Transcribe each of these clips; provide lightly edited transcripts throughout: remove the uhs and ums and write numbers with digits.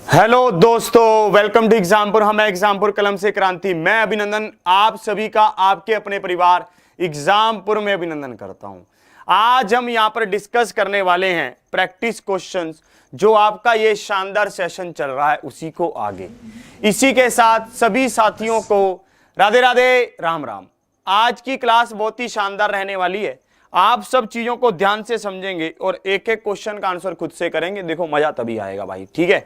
Hello दोस्तों, welcome to Exampur. हम एग्जामपुर कलम से क्रांति। मैं अभिनंदन आप सभी का आपके अपने परिवार एग्जामपुर में अभिनंदन करता हूं। आज हम यहां पर डिस्कस करने वाले हैं प्रैक्टिस क्वेश्चंस। जो आपका ये शानदार सेशन चल रहा है उसी को आगे, इसी के साथ सभी साथियों को राधे राधे, राम राम। आज की क्लास बहुत ही शानदार रहने वाली है। आप सब चीजों को ध्यान से समझेंगे और एक एक क्वेश्चन का आंसर खुद से करेंगे। देखो मजा तभी आएगा भाई, ठीक है।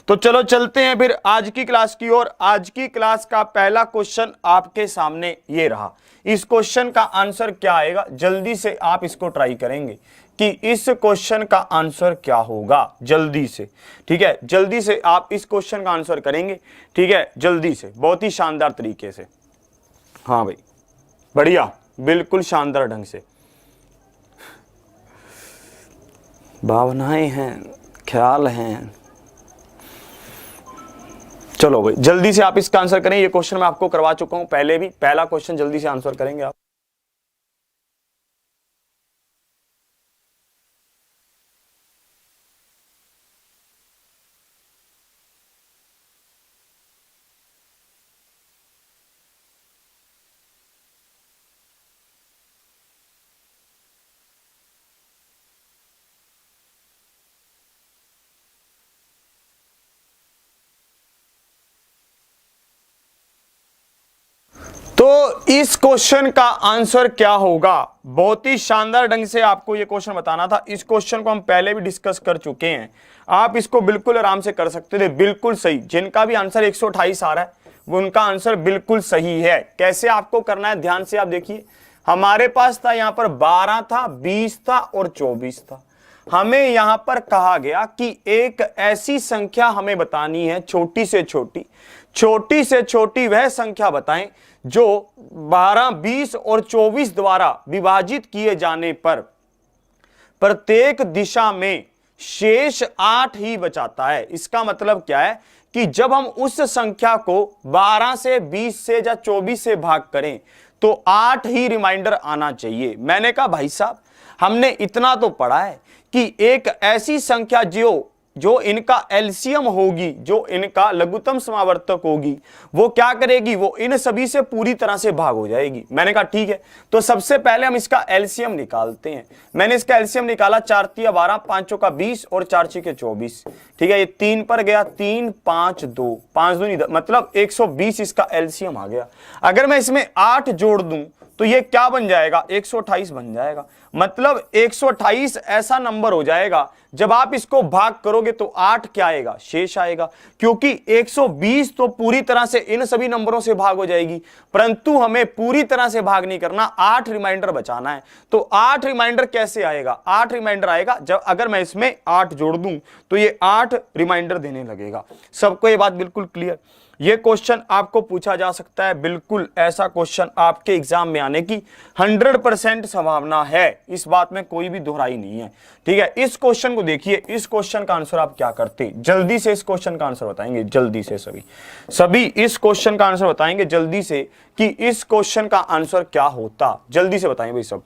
तो चलो चलते हैं फिर आज की क्लास की ओर। आज की क्लास का पहला क्वेश्चन आपके सामने ये रहा। इस क्वेश्चन का आंसर क्या आएगा, जल्दी से आप इसको ट्राई करेंगे कि इस क्वेश्चन का आंसर क्या होगा। जल्दी से, ठीक है, जल्दी से आप इस क्वेश्चन का आंसर करेंगे, ठीक है, जल्दी से, बहुत ही शानदार तरीके से। हाँ भाई, बढ़िया, बिल्कुल शानदार ढंग से। भावनाएं हैं, ख्याल हैं। चलो भाई, जल्दी से आप इसका आंसर करें। ये क्वेश्चन मैं आपको करवा चुका हूं पहले भी। पहला क्वेश्चन जल्दी से आंसर करेंगे आप। तो इस क्वेश्चन का आंसर क्या होगा, बहुत ही शानदार ढंग से आपको यह क्वेश्चन बताना था। इस क्वेश्चन को हम पहले भी डिस्कस कर चुके हैं। आप इसको बिल्कुल आराम से कर सकते थे, बिल्कुल सही। जिनका भी आंसर 128 आ रहा है वो उनका आंसर बिल्कुल सही है। कैसे आपको करना है, ध्यान से आप देखिए। हमारे पास था यहां पर 12 था, 20 था और 24 था। हमें यहां पर कहा गया कि एक ऐसी संख्या हमें बतानी है, छोटी से छोटी, छोटी से छोटी वह संख्या बताएं जो 12, 20 और 24 द्वारा विभाजित किए जाने पर प्रत्येक दिशा में शेष 8 ही बचाता है। इसका मतलब क्या है कि जब हम उस संख्या को 12 से, 20 से या 24 से भाग करें तो 8 ही रिमाइंडर आना चाहिए। मैंने कहा भाई साहब, हमने इतना तो पढ़ा है कि एक ऐसी संख्या जो इनका एलसीएम होगी, जो इनका लघुत्तम समावर्तक होगी, वो क्या करेगी, वो इन सभी से पूरी तरह से भाग हो जाएगी। मैंने कहा ठीक है, तो सबसे पहले हम इसका एलसीएम निकालते हैं। मैंने इसका एलसीएम निकाला, 4 तिया 12, 5 चौका 20 और 4 छक्के 24, ठीक है। ये 3 पर गया, 3 5 2, 5 दूनी 10, मतलब 120 इसका एलसीएम आ गया। अगर मैं इसमें 8 जोड़ दूं तो ये क्या बन जाएगा, 128 बन जाएगा। मतलब 128 ऐसा नंबर हो जाएगा जब आप इसको भाग करोगे तो 8 क्या आएगा, शेष आएगा। क्योंकि 120 तो पूरी तरह से इन सभी नंबरों से भाग हो जाएगी, परंतु हमें पूरी तरह से भाग नहीं करना, 8 रिमाइंडर बचाना है। तो 8 रिमाइंडर कैसे आएगा, 8 रिमाइंडर आएगा जब अगर मैं इसमें 8 जोड़ दूं तो ये 8 रिमाइंडर देने लगेगा। सबको ये बात बिल्कुल क्लियर। ये क्वेश्चन आपको पूछा जा सकता है, बिल्कुल ऐसा क्वेश्चन आपके एग्जाम में आने की 100% संभावना है। इस बात में कोई भी दोहराई नहीं है, ठीक है। इस क्वेश्चन को देखिए, इस क्वेश्चन का आंसर आप क्या करते, जल्दी से इस क्वेश्चन का आंसर बताएंगे। जल्दी से सभी इस क्वेश्चन का आंसर बताएंगे जल्दी से कि इस क्वेश्चन का आंसर क्या होता। जल्दी से बताएं भाई सब।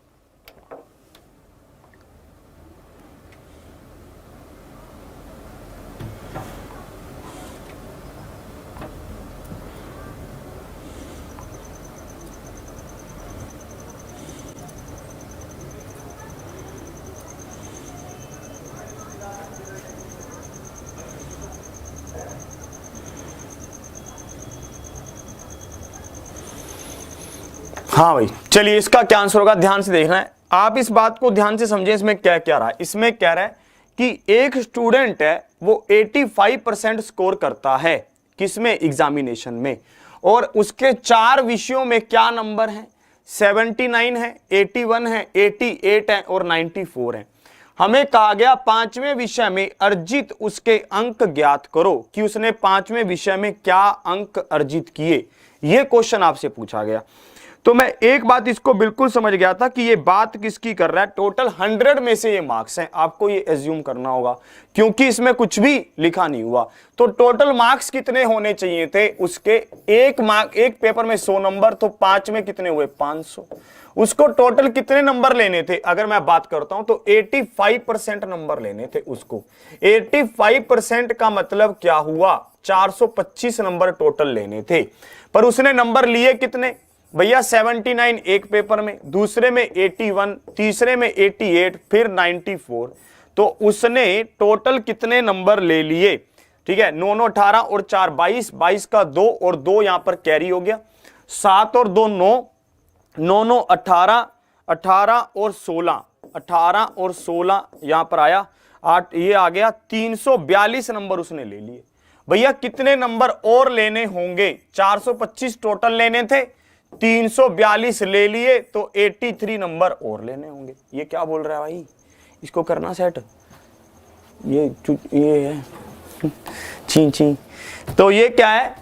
हाँ भाई, चलिए इसका क्या आंसर होगा, ध्यान से देखना है। आप इस बात को ध्यान से समझें। इसमें क्या क्या रहा है, इसमें कह रहा है कि एक स्टूडेंट है वो 85% स्कोर करता है, किसमें, एग्जामिनेशन में, और उसके 4 विषयों में क्या नंबर है, 79 है, 81 है, 88 है और 94 है। हमें कहा गया 5वें विषय में अर्जित उसके अंक ज्ञात करो कि उसने 5वें विषय में क्या अंक अर्जित किए। यह क्वेश्चन आपसे पूछा गया। तो मैं एक बात इसको बिल्कुल समझ गया था कि ये बात किसकी कर रहा है। टोटल 100 में से ये मार्क्स हैं, आपको ये एज्यूम करना होगा क्योंकि इसमें कुछ भी लिखा नहीं हुआ। तो टोटल मार्क्स कितने होने चाहिए थे उसके, एक पेपर में 100 नंबर, तो 5 में कितने हुए, 500। उसको टोटल कितने नंबर लेने थे, अगर मैं बात करता हूं तो 85% नंबर लेने थे उसको। 85% का मतलब क्या हुआ, 425 नंबर टोटल लेने थे, पर उसने नंबर लिए कितने भैया, 79 एक पेपर में, दूसरे में 81, तीसरे में 88, फिर 94। तो उसने टोटल कितने नंबर ले लिए, ठीक है, 9 9 18 और 4 22, 22 का 2 और 2 यहां पर कैरी हो गया, 7 और 2 9, 9 9 18, 18 और 16, 18 और 16 यहां पर आया 8, ये आ गया 342 नंबर उसने ले लिए। भैया कितने नंबर और लेने होंगे, 425 टोटल लेने थे, 342 ले लिए, तो 83 नंबर और लेने होंगे। ये क्या बोल रहा है भाई, इसको करना सेट, ये है ची ची। तो ये क्या है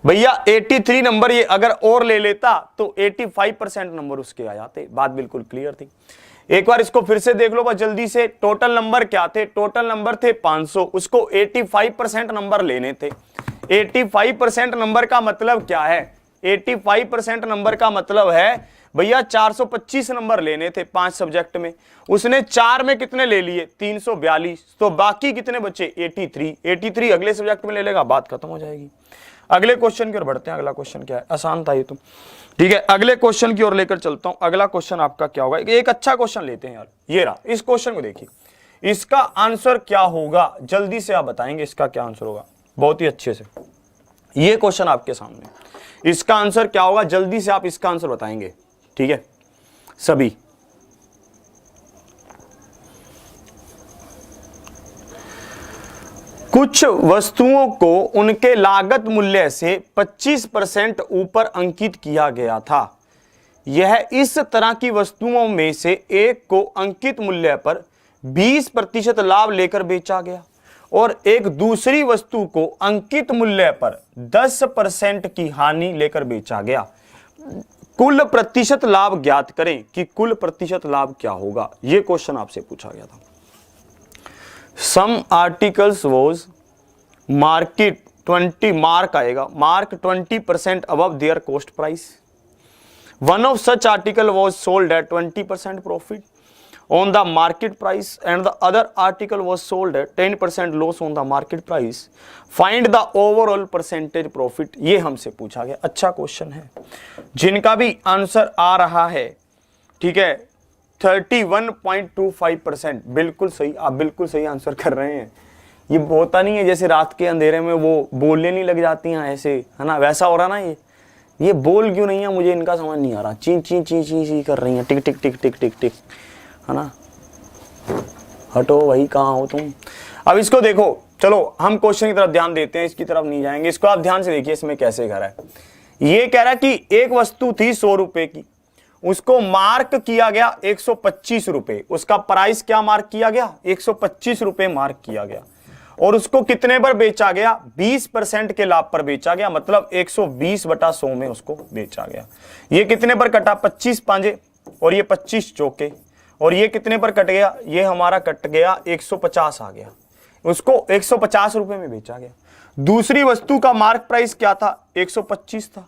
भैया, 83 नंबर ये अगर और ले लेता तो 85% नंबर उसके आ जाते। बात बिल्कुल क्लियर थी। एक बार इसको फिर से देख लो बस जल्दी से, टोटल नंबर क्या थे, टोटल नंबर थे 500, उसको 85% नंबर लेने थे। 85% नंबर का मतलब क्या है, 85% नंबर का मतलब है भैया 425 नंबर लेने थे 5 सब्जेक्ट में, उसने 4 में कितने ले लिए, 342, तो बाकी कितने बचे, 83। 83 अगले सब्जेक्ट में ले लेगा, बात खत्म हो जाएगी। अगले क्वेश्चन की ओर बढ़ते हैं। अगला क्वेश्चन क्या है, आसान था ये तो, ठीक है। अगले क्वेश्चन की ओर लेकर चलता हूं। अगला क्वेश्चन आपका क्या होगा, एक अच्छा क्वेश्चन लेते हैं यार, ये रहा। इस क्वेश्चन को देखिए, इसका आंसर क्या होगा, जल्दी से आप बताएंगे इसका क्या आंसर होगा, बहुत ही अच्छे से। ये क्वेश्चन आपके सामने, इसका आंसर क्या होगा, जल्दी से आप इसका आंसर बताएंगे, ठीक है सभी। कुछ वस्तुओं को उनके लागत मूल्य से 25% ऊपर अंकित किया गया था। यह इस तरह की वस्तुओं में से एक को अंकित मूल्य पर 20% लाभ लेकर बेचा गया और एक दूसरी वस्तु को अंकित मूल्य पर 10% की हानि लेकर बेचा गया। कुल प्रतिशत लाभ ज्ञात करें कि कुल प्रतिशत लाभ क्या होगा। यह क्वेश्चन आपसे पूछा गया था। Some articles was market 20 mark आएगा, mark 20% above their cost price. One of such article was sold at 20% profit on the market price and the other article was sold at 10% loss on the market price. Find the overall percentage profit. ये हमसे पूछा गया। अच्छा question है, जिनका भी answer आ रहा है, ठीक है, 31.25%, बिल्कुल सही, आप बिल्कुल सही आंसर कर रहे हैं। ये होता नहीं है जैसे रात के अंधेरे में वो बोलने नहीं लग जाती हैं ऐसे, है ना, वैसा हो रहा ना। ये बोल क्यों नहीं है, मुझे इनका समझ नहीं आ रहा। ची ची ची ची ची कर रही हैं, टिक टिक टिक टिक टिक टिक, है ना। हटो भाई, कहाँ हो तुम। अब इसको देखो, चलो हम क्वेश्चन की तरफ ध्यान देते हैं, इसकी तरफ नहीं जाएंगे। इसको आप ध्यान से देखिए, इसमें कैसे कह रहा है। ये कह रहा है कि एक वस्तु थी 100 रुपए की, उसको मार्क किया गया 125 रुपए। उसका प्राइस क्या मार्क किया गया, 125 रुपए मार्क किया गया, और उसको कितने पर बेचा गया, 20% के लाभ पर बेचा गया, मतलब 120/100 में उसको बेचा गया। ये कितने पर कटा, 25 पांजे और ये 25 चौके, और ये कितने पर कट गया, ये हमारा कट गया 150 आ गया। उसको 150 रुपए में बेचा गया। दूसरी वस्तु का मार्क प्राइस क्या था, 125 था।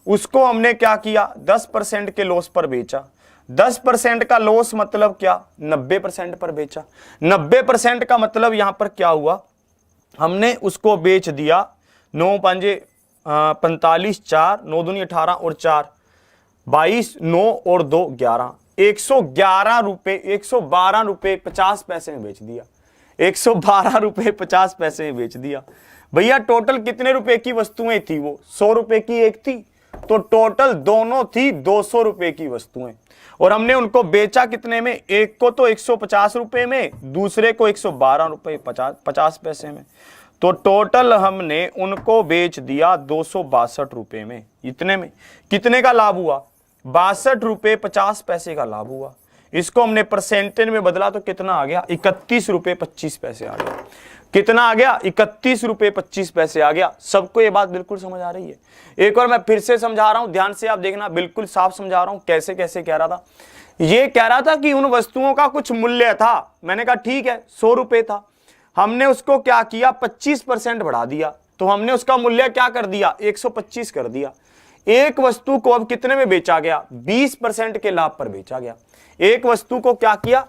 उसको हमने क्या किया, 10% के लॉस पर बेचा। 10% का लॉस मतलब क्या, 90% पर बेचा। 90% का मतलब यहां पर क्या हुआ, हमने उसको बेच दिया 9 पंजे 45, 4 9 दूनी 18 और 4 22, 9 और 2 11, 111 रुपए, 112 रुपए 50 पैसे में बेच दिया। 112 रुपए 50 पैसे में बेच दिया। भैया टोटल कितने रुपए की वस्तुएं थी, वो 100 रुपए की एक थी, तो टोटल दोनों थी 200 रुपए की वस्तुएं, और हमने उनको बेचा कितने में, एक को तो 150 रुपए में, दूसरे को 112 रुपए 50 पैसे में। तो टोटल हमने उनको बेच दिया 262 रुपए में। इतने में कितने का लाभ हुआ, 62 रुपए 50 पैसे का लाभ हुआ। इसको हमने परसेंटेज में बदला तो कितना आ गया, 31 रुपए 25 पैसे आ गया। कितना आ गया, 31 रुपए 25 पैसे आ गया। सबको ये बात बिल्कुल समझ आ रही है। एक और मैं फिर से समझा रहा हूं, ध्यान से आप देखना, बिल्कुल साफ समझा रहा हूं। कैसे कैसे कह रहा था, ये कह रहा था कि उन वस्तुओं का कुछ मूल्य था। मैंने कहा ठीक है, 100 रुपए था, हमने उसको क्या किया, 25% बढ़ा दिया, तो हमने उसका मूल्य क्या कर दिया, 125 कर दिया। एक वस्तु को अब कितने में बेचा गया? 20% के लाभ पर बेचा गया। एक वस्तु को क्या किया?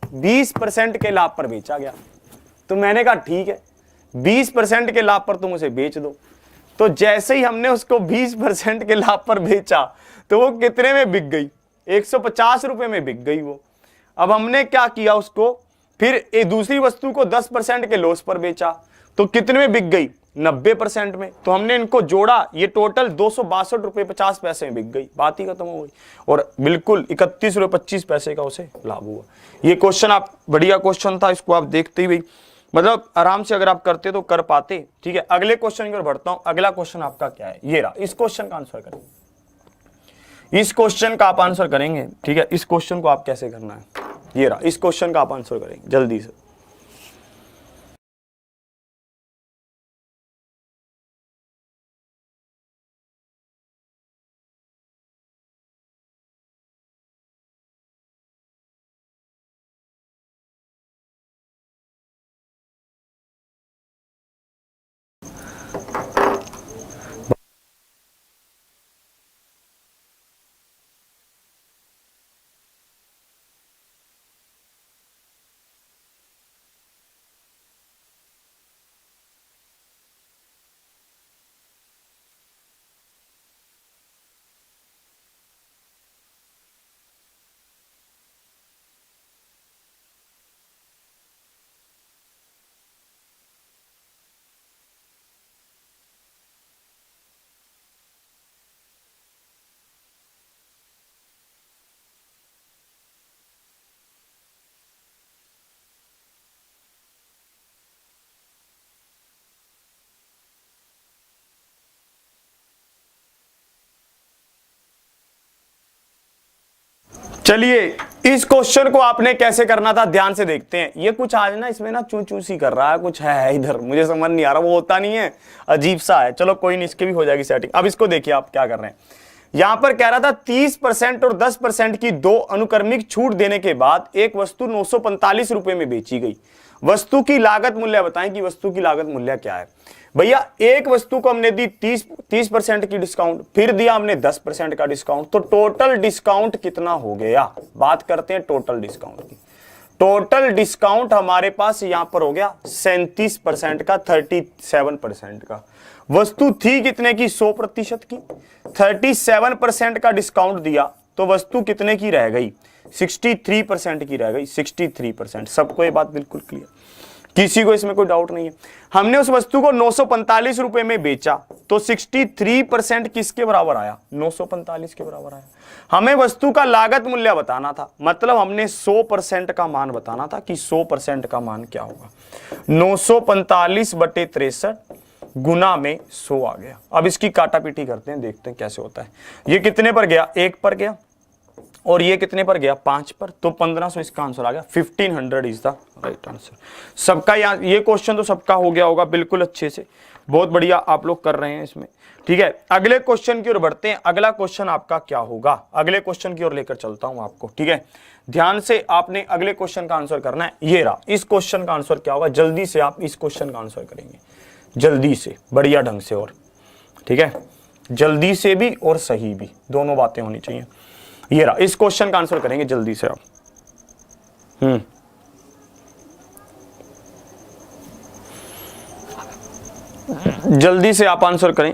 20% के लाभ पर बेचा गया। तो मैंने कहा ठीक है, 20% के लाभ पर तुम उसे बेच दो। तो जैसे ही हमने उसको 20% के लाभ पर बेचा तो वो कितने में बिक गई? 150 रुपए में बिक गई वो। अब हमने क्या किया, उसको फिर एक दूसरी वस्तु को 10% के लॉस पर बेचा तो कितने में बिक गई? 90% में। तो हमने इनको जोड़ा, ये टोटल 262 रुपए 50 पैसे में बिक गई, बात ही खत्म हो गई। और बिल्कुल 31 रुपए 25 पैसे का उसे लाभ हुआ। ये क्वेश्चन आप, बढ़िया क्वेश्चन था, इसको आप देखते ही मतलब आराम से अगर आप करते तो कर पाते। ठीक है, अगले क्वेश्चन की ओर बढ़ता हूं। अगला क्वेश्चन आपका क्या है? ये रहा। इस क्वेश्चन का आंसर करेंगे, इस क्वेश्चन का आप आंसर करेंगे। ठीक है, इस क्वेश्चन को आप कैसे करना है, ये रहा। इस क्वेश्चन का आप आंसर करेंगे जल्दी से। चलिए, इस क्वेश्चन को आपने कैसे करना था ध्यान से देखते हैं। ये कुछ आज ना इसमें ना चू चू सी कर रहा है, कुछ है इधर, मुझे समझ नहीं आ रहा, वो होता नहीं है, अजीब सा है। चलो कोई नहीं, इसकी भी हो जाएगी सेटिंग। अब इसको देखिए आप क्या कर रहे हैं। यहां पर कह रहा था 30% और 10% की दो अनुक्रमिक छूट देने के बाद एक वस्तु 945 रुपए में बेची गई। वस्तु की लागत मूल्य बताएं कि वस्तु की लागत मूल्य क्या है। भैया एक वस्तु को हमने दी 30% की डिस्काउंट, फिर दिया हमने 10% का डिस्काउंट, तो टोटल डिस्काउंट कितना हो गया? बात करते हैं टोटल डिस्काउंट की। टोटल डिस्काउंट हमारे पास यहां पर हो गया 37% का, 37% का। वस्तु थी कितने की? 100% की। 37% का डिस्काउंट दिया तो वस्तु कितने की रह गई? 63% की रह गई। 63%। सबको ये बात बिल्कुल क्लियर, किसी को इसमें कोई डाउट नहीं है। हमने उस वस्तु को 945 रुपए में बेचा तो 63% किसके बराबर आया? 945 के बराबर आया। हमें वस्तु का लागत मूल्य बताना था, मतलब हमने 100% का मान बताना था कि 100% का मान क्या होगा। 945 बटे 63 गुना में 100 आ गया। अब इसकी काटापीटी करते हैं, देखते हैं कैसे होता है। ये कितने पर गया? 1 पर गया, और ये कितने पर गया? 5 पर, तो 1500 इसका आंसर आ गया। 1500 इज द राइट आंसर। सबका ये क्वेश्चन तो सबका हो गया होगा बिल्कुल अच्छे से, बहुत बढ़िया आप लोग कर रहे हैं इसमें। ठीक है, अगले क्वेश्चन की ओर बढ़ते हैं। अगला क्वेश्चन आपका क्या होगा? अगले क्वेश्चन की ओर लेकर चलता हूं आपको। ठीक है, ध्यान से आपने अगले क्वेश्चन का आंसर करना है। ये रहा। इस क्वेश्चन का आंसर क्या होगा? जल्दी से आप इस क्वेश्चन का आंसर करेंगे, जल्दी से, बढ़िया ढंग से। और ठीक है, जल्दी से भी और सही भी, दोनों बातें होनी चाहिए। ये रहा। इस क्वेश्चन का आंसर करेंगे जल्दी से आप। जल्दी से आप आंसर करें।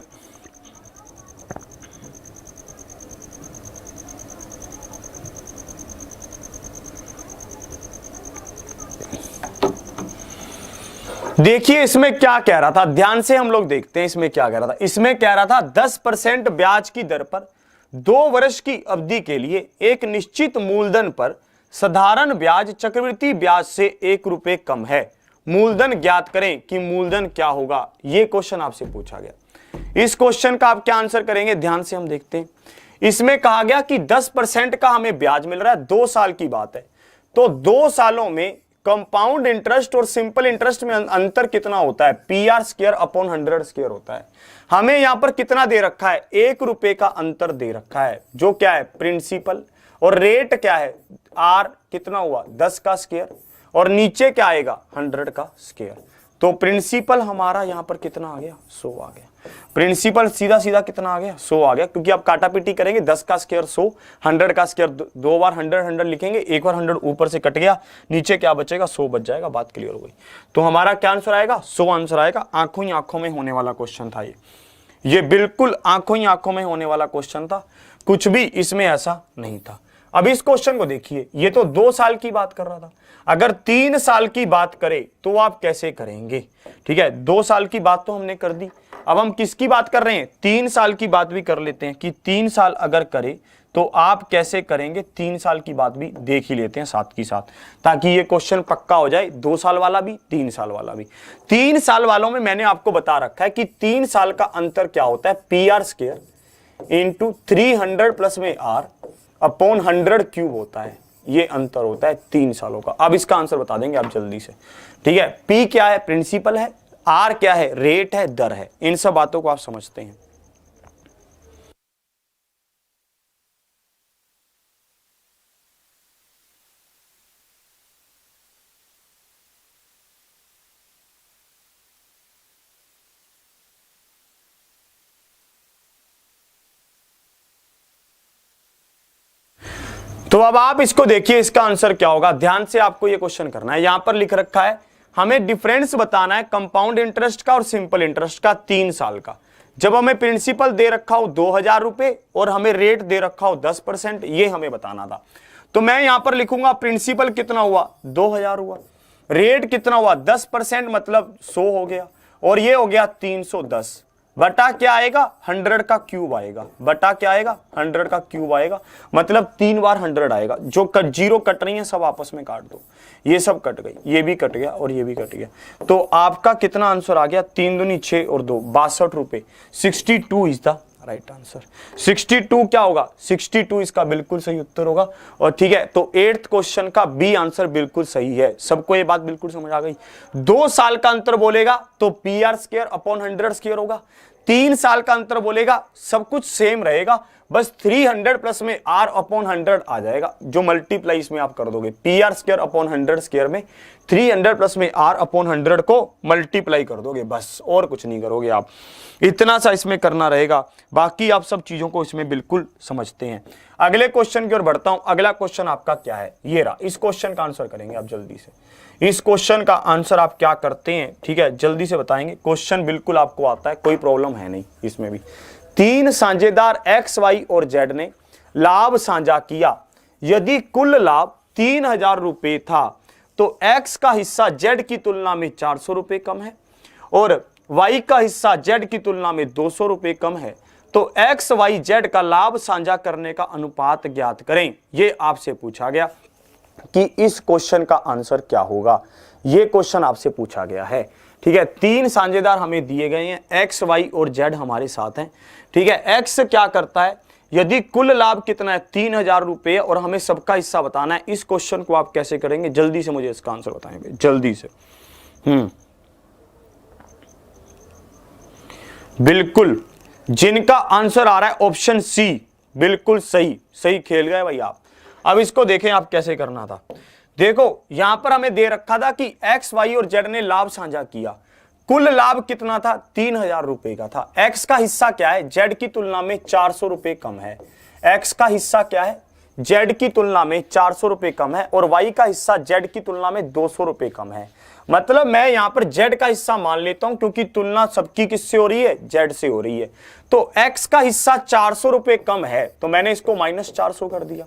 देखिए इसमें क्या कह रहा था, ध्यान से हम लोग देखते हैं इसमें क्या कह रहा था। इसमें कह रहा था 10% ब्याज की दर पर 2 वर्ष की अवधि के लिए एक निश्चित मूलधन पर साधारण ब्याज चक्रवृद्धि ब्याज से 1 रुपए कम है। मूलधन ज्ञात करें कि मूलधन क्या होगा। यह क्वेश्चन आपसे पूछा गया। इस क्वेश्चन का आप क्या आंसर करेंगे? ध्यान से हम देखते हैं। इसमें कहा गया कि 10% का हमें ब्याज मिल रहा है, 2 साल की बात है, तो 2 सालों में कंपाउंड इंटरेस्ट और सिंपल इंटरेस्ट में अंतर कितना होता है? PR स्क्वायर अपॉन 100 स्क्वायर होता है। हमें यहां पर कितना दे रखा है? 1 रुपए का अंतर दे रखा है, जो क्या है? प्रिंसिपल। और रेट क्या है? R कितना हुआ? 10 का स्क्वायर, और नीचे क्या आएगा? 100 का स्क्वायर। तो प्रिंसिपल हमारा यहां पर कितना आ गया? 100 आ गया। प्रिंसिपल सीधा सीधा कितना आ गया 100 आ गया, क्योंकि आप काटा पीटी करेंगे 10 का स्क्वायर 100, 100 का स्क्वायर 2 बार 100 लिखेंगे, एक बार 100 ऊपर से कट गया, नीचे क्या बचेगा 100 बच जाएगा, बात क्लियर हो गई। तो हमारा क्या आंसर आएगा 100 आंसर आएगा। आंखों ही आंखों में होने वाला क्वेश्चन था ये बिल्कुल आंखों ही आंखों में होने वाला क्वेश्चन था, कुछ भी इसमें ऐसा नहीं था। अब इस क्वेश्चन को देखिए, ये तो 2 साल की बात कर रहा था, अगर 3 साल की बात करें तो आप कैसे करेंगे? ठीक है, 2 साल की बात तो हमने कर दी, अब हम किसकी बात कर रहे हैं? 3 साल की बात भी कर लेते हैं कि 3 साल अगर करें तो आप कैसे करेंगे। 3 साल की बात भी देख ही लेते हैं साथ की साथ, ताकि ये क्वेश्चन पक्का हो जाए, 2 साल वाला भी 3 साल वाला भी। 3 साल वालों में मैंने आपको बता रखा है कि 3 साल का अंतर क्या होता है, PR² इंटू 300 प्लस में R अपॉन 100 क्यूब होता है, ये अंतर होता है 3 सालों का। अब इसका आंसर बता देंगे आप जल्दी से। ठीक है, P क्या है? प्रिंसिपल है। R क्या है? रेट है, दर है। इन सब बातों को आप समझते हैं। तो अब आप इसको देखिए, इसका आंसर क्या होगा, ध्यान से आपको ये क्वेश्चन करना है। यहां पर लिख रखा है हमें डिफरेंस बताना है कंपाउंड इंटरेस्ट का और सिंपल इंटरेस्ट का 3 साल का। जब हमें प्रिंसिपल दे रखा हो 2000 रुपए और हमें रेट दे रखा हो 10%, ये हमें बताना था। तो मैं यहां पर लिखूंगा प्रिंसिपल कितना हुआ 2000 हुआ, रेट कितना हुआ 10% मतलब 100 हो गया, और ये हो गया 310 बटा क्या आएगा 100 का क्यूब आएगा, बटा क्या आएगा 100 का क्यूब आएगा, मतलब 3 बार 100 आएगा। जो जीरो कट रही है सब आपस में काट दो, ये सब कट गई, ये भी कट गया और ये भी कट गया। तो आपका कितना आंसर आ गया 3 दूनी 6 और 2 62 रुपए। 62 इज द राइट आंसर। 62 क्या होगा 62 इसका बिल्कुल सही उत्तर होगा। और ठीक है, तो 8th क्वेश्चन का बी आंसर बिल्कुल सही है। सबको ये बात बिल्कुल समझ आ गई। 2 साल का अंतर बोलेगा तो PR² अपॉन 100² होगा। 3 साल का अंतर बोलेगा सब कुछ सेम रहेगा, बस 300 प्लस में R अपॉन 100 आ जाएगा, जो मल्टीप्लाई इसमें आप कर दोगे। PR² अपॉन 100² में 300 प्लस में R अपॉन 100 को मल्टीप्लाई कर दोगे, बस और कुछ नहीं करोगे आप। इतना सा इसमें करना रहेगा, बाकी आप सब चीजों को इसमें बिल्कुल समझते हैं। अगले क्वेश्चन की ओर बढ़ता हूं। अगला क्वेश्चन आपका क्या है, ये रहा। इस क्वेश्चन का आंसर करेंगे आप जल्दी से। इस क्वेश्चन का आंसर आप क्या करते हैं, ठीक है, जल्दी से बताएंगे। क्वेश्चन बिल्कुल आपको आता है, कोई प्रॉब्लम है नहीं इसमें भी। 3 साझेदार X, Y और Z ने लाभ साझा किया। यदि कुल लाभ 3000 रुपए था तो X का हिस्सा Z की तुलना में 400 रुपए कम है और Y का हिस्सा Z की तुलना में 200 रुपए कम है, तो X, Y, Z का लाभ साझा करने का अनुपात ज्ञात करें। यह आपसे पूछा गया कि इस क्वेश्चन का आंसर क्या होगा। यह क्वेश्चन आपसे पूछा गया है। ठीक है, 3 साझेदार हमें दिए गए हैं, X, Y और Z हमारे साथ हैं। ठीक है, X क्या करता है, यदि कुल लाभ कितना है 3000 रुपए और हमें सबका हिस्सा बताना है। इस क्वेश्चन को आप कैसे करेंगे, जल्दी से मुझे इसका आंसर बताएंगे जल्दी से। बिल्कुल, जिनका आंसर आ रहा है ऑप्शन सी, बिल्कुल सही, सही खेल गए भाई आप। अब इसको देखें आप कैसे करना था। देखो यहां पर हमें दे रखा था कि X, Y और Z ने लाभ साझा किया। कुल लाभ कितना था 3000 रुपए का था। X का हिस्सा क्या है, Z की तुलना में 400 रुपए कम है। X का हिस्सा क्या है, Z की तुलना में 400 रुपए कम है और Y का हिस्सा Z की तुलना में 200 रुपए कम है। मतलब मैं यहां पर Z का हिस्सा मान लेता हूं, क्योंकि तुलना सबकी किससे हो रही है, Z से हो रही है। तो X का हिस्सा 400 रुपए कम है, तो मैंने इसको -400 कर दिया।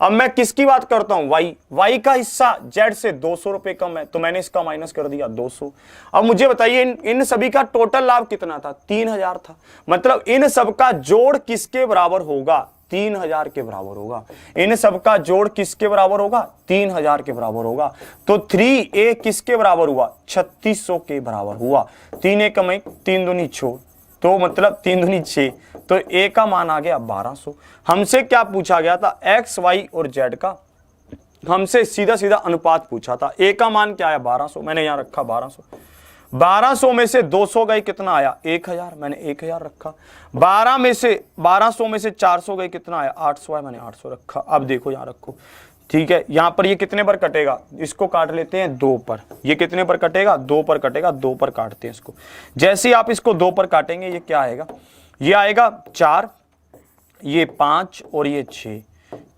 अब मैं किसकी बात करता हूं, Y का हिस्सा Z से 200 रुपए कम है, तो मैंने इसका माइनस कर दिया 200। अब मुझे बताइए इन सभी का टोटल लाभ कितना था, 3000 था। मतलब इन सबका जोड़ किसके बराबर होगा, 3000 के बराबर होगा। इन सबका जोड़ किसके बराबर होगा, 3000 के बराबर होगा। तो 3A किसके बराबर हुआ, 3600 के बराबर हुआ। 3 एक 3 दूनी 6, तो मतलब 3 दूनी 6, तो A का मान आ गया 1200। हमसे क्या पूछा गया था, X, Y और Z का हमसे सीधा सीधा अनुपात पूछा था। A का मान क्या आया 1200, मैंने यहां रखा 1200। 1200 में से 200 गए, कितना आया 1000, मैंने 1000 रखा। 1200 में से 400 गए, कितना आया 800 है, मैंने 800 रखा। अब देखो यहां रखो, ठीक है, यहां पर ये कितने पर कटेगा, इसको काट लेते हैं 2 पर, ये कितने पर कटेगा, 2 पर कटेगा, 2 पर काटते हैं इसको। जैसे ही आप इसको 2 पर काटेंगे ये क्या आएगा, ये आएगा 4, ये 5 और ये 6,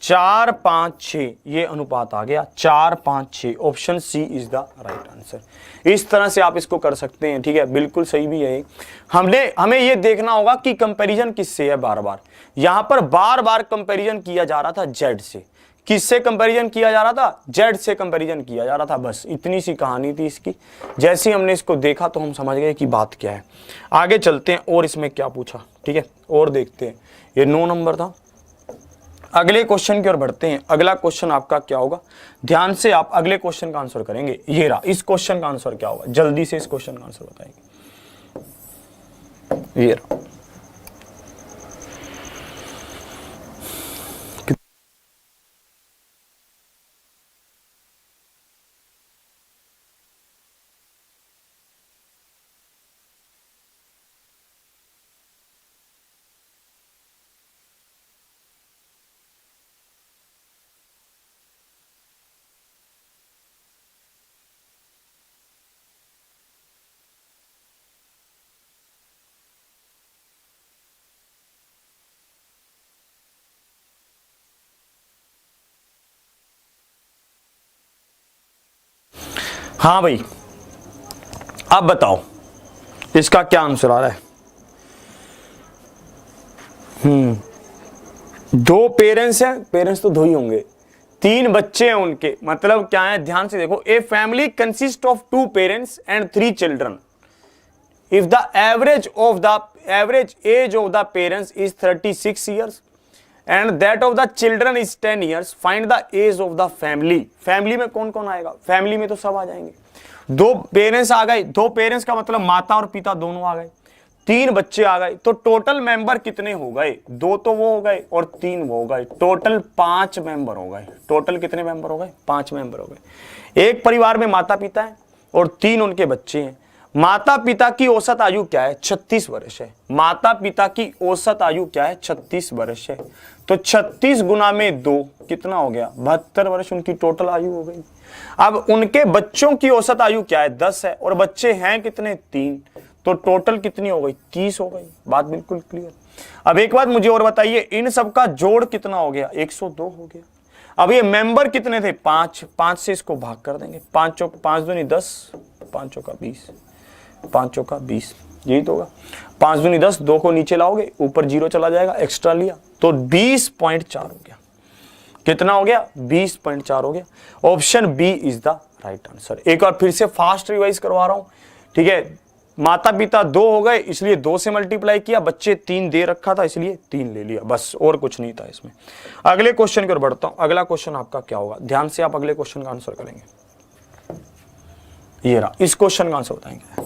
4 5 6, ये अनुपात आ गया 4 5 6। Option C is the right answer. इस तरह से आप इसको कर सकते हैं, ठीक है, बिल्कुल सही भी है। हमें ये देखना होगा कि कंपैरिजन किससे है। बार बार यहां पर बार बार कंपैरिजन किया जा रहा था जेड से। किससे कंपैरिजन किया जा रहा था, जेड से कंपैरिजन किया जा रहा था। बस इतनी सी कहानी थी इसकी। जैसे ही हमने इसको देखा तो हम समझ गए कि बात क्या है। आगे चलते हैं और इसमें क्या पूछा, ठीक है, और देखते हैं। ये 9 नंबर था। अगले क्वेश्चन की ओर बढ़ते हैं। अगला क्वेश्चन आपका क्या होगा, ध्यान से आप अगले क्वेश्चन का आंसर करेंगे। ये रहा, इस क्वेश्चन का आंसर क्या होगा, जल्दी से इस क्वेश्चन का आंसर बताएंगे। ये रहा, हाँ भाई, अब बताओ इसका क्या आंसर आ रहा है। 2 पेरेंट्स हैं, पेरेंट्स तो 2 ही होंगे, 3 बच्चे हैं उनके, मतलब क्या है, ध्यान से देखो। A family consist of 2 parents and 3 children. If the average age of the parents is 36 years and that of the children is 10 years, find the age of the family. Family में कौन कौन आएगा, फैमिली में तो सब आ जाएंगे। 2 parents आ गए, 2 parents का मतलब माता और पिता दोनों आ गए, 3 बच्चे आ गए, तो टोटल मेंबर कितने हो गए, 2 तो वो हो गए और 3 वो हो गए, टोटल 5 मेंबर हो गए। टोटल कितने मेंबर हो गए, 5 मेंबर हो गए। एक परिवार में माता पिता है और 3 उनके बच्चे हैं। माता पिता की औसत आयु क्या है, 36 वर्ष है। माता पिता की औसत आयु क्या है, 36 वर्ष है। तो 36 गुना में 2 कितना हो गया, 72 वर्ष उनकी टोटल आयु हो गई। अब उनके बच्चों की औसत आयु क्या है, 10 है, और बच्चे हैं कितने, 3, तो टोटल कितनी हो गई, 30 हो गई। बात बिल्कुल क्लियर। अब एक बात मुझे और बताइए, इन सबका जोड़ कितना हो गया, 102 हो गया। अब ये मेंबर कितने थे, 5, 5 से इसको भाग कर देंगे, 5 दूनी 10, 5 चौका 20, 5 चौका 20, यही तो होगा। 5 दूनी 10, 2 को नीचे लाओगे, ऊपर 0 चला जाएगा, एक्स्ट्रा लिया तो 20.4 हो गया। कितना हो गया, 20.4 हो गया। Option B is the right answer. एक बार फिर से फास्ट रिवाइज करवा रहा हूं, ठीक है। माता पिता 2 हो गए, इसलिए 2 से मल्टीप्लाई किया, बच्चे 3 दे रखा था इसलिए 3 ले लिया, बस और कुछ नहीं था इसमें। अगले क्वेश्चन की ओर बढ़ता हूं। अगला क्वेश्चन आपका क्या होगा, ध्यान से आप अगले क्वेश्चन का आंसर करेंगे। ये रहा, इस क्वेश्चन का आंसर बताएंगे।